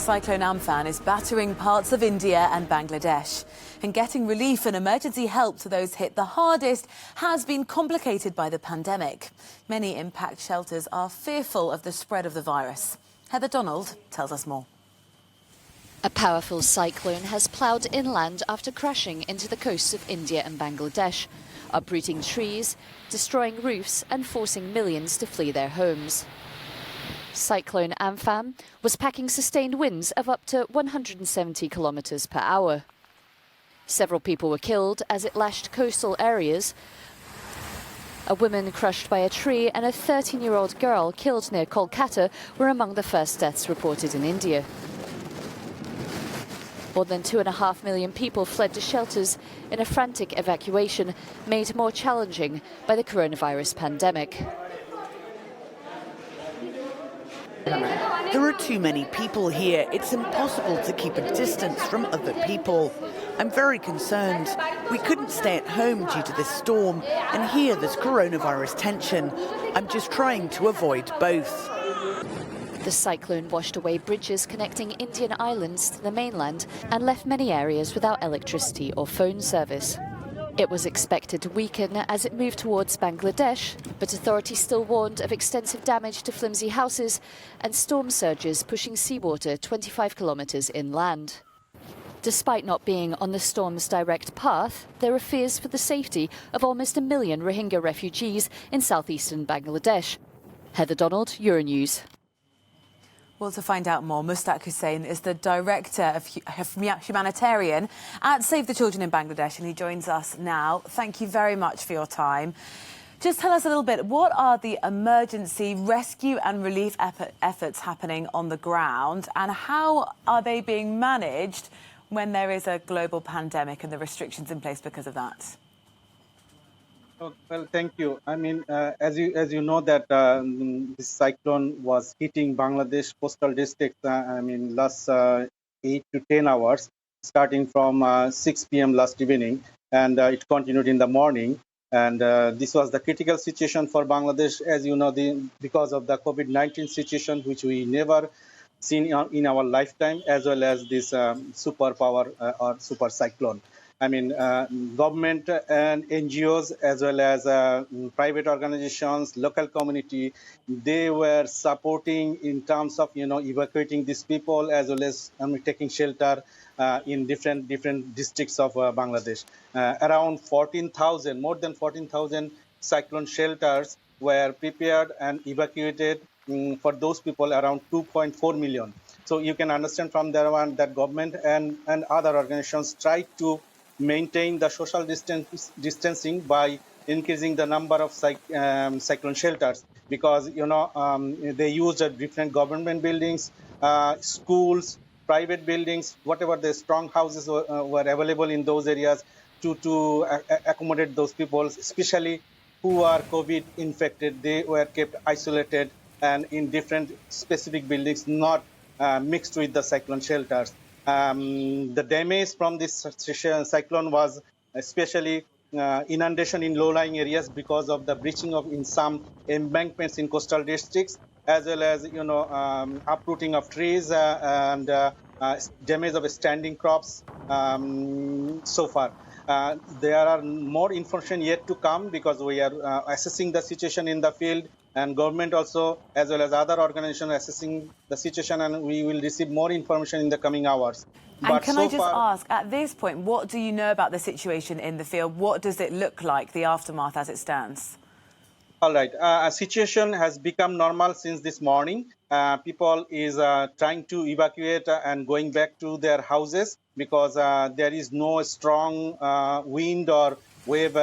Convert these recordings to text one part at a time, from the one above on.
Cyclone Amphan is battering parts of India and Bangladesh. And getting relief and emergency help to those hit the hardest has been complicated by the pandemic. Many impact shelters are fearful of the spread of the virus. Heather Donald tells us more. A powerful cyclone has ploughed inland after crashing into the coasts of India and Bangladesh, uprooting trees, destroying roofs and forcing millions to flee their homes. Cyclone Amphan was packing sustained winds of up to 170 kilometres per hour. Several people were killed as it lashed coastal areas. A woman crushed by a tree and a 13-year-old girl killed near Kolkata were among the first deaths reported in India. More than 2.5 million people fled to shelters in a frantic evacuation made more challenging by the coronavirus pandemic. There are too many people here. It's impossible to keep a distance from other people. I'm very concerned. We couldn't stay at home due to this storm, and here there's coronavirus tension. I'm just trying to avoid both. The cyclone washed away bridges connecting Indian islands to the mainland and left many areas without electricity or phone service. It was expected to weaken as it moved towards Bangladesh, but authorities still warned of extensive damage to flimsy houses and storm surges pushing seawater 25 kilometres inland. Despite not being on the storm's direct path, there are fears for the safety of almost 1 million Rohingya refugees in southeastern Bangladesh. Heather Donald, Euronews. Well, to find out more, Mushtaq Hussain is the Director of Humanitarian at Save the Children in Bangladesh, and he joins us now. Thank you very much for your time. Just tell us a little bit, what are the emergency rescue and relief efforts happening on the ground, and how are they being managed when there is a global pandemic and the restrictions in place because of that? Well, thank you. I mean, as you know that this cyclone was hitting Bangladesh coastal districts. Last 8 to 10 hours, starting from 6 p.m. last evening, and it continued in the morning. And this was the critical situation for Bangladesh, as you know, because of the COVID-19 situation, which we never seen in our lifetime, as well as this superpower or super cyclone. Government and NGOs, as well as private organizations, local community, they were supporting in terms of, evacuating these people, as well as taking shelter in different districts of Bangladesh. Around 14,000, more than 14,000 cyclone shelters were prepared and evacuated for those people, around 2.4 million. So you can understand from there on that government and other organizations tried to maintain the social distancing by increasing the number of cyclone shelters, because they used different government buildings, schools, private buildings, whatever the strong houses were available in those areas to accommodate those people, especially who are COVID infected. They were kept isolated and in different specific buildings, not mixed with the cyclone shelters. The damage from this cyclone was especially inundation in low-lying areas because of the breaching of in some embankments in coastal districts, as well as uprooting of trees and damage of standing crops so far. There are more information yet to come because we are assessing the situation in the field, and government also, as well as other organizations, assessing the situation, and we will receive more information in the coming hours. And can I just ask, at this point, what do you know about the situation in the field? What does it look like, the aftermath as it stands? All right. A situation has become normal since this morning. People is trying to evacuate and going back to their houses because there is no strong wind or wave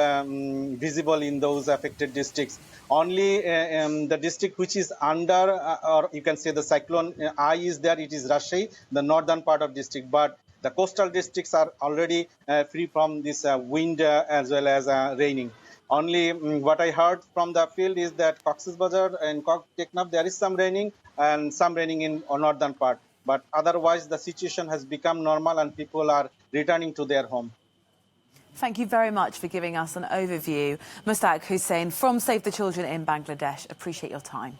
visible in those affected districts. Only the district which is under, or you can say the cyclone eye is there, it is Rajshahi, the northern part of district. But the coastal districts are already free from this wind as well as raining. Only what I heard from the field is that Cox's Bazar and Teknaf, there is some raining and some raining in northern part. But otherwise, the situation has become normal and people are returning to their home. Thank you very much for giving us an overview. Mushtaq Hussain from Save the Children in Bangladesh. Appreciate your time.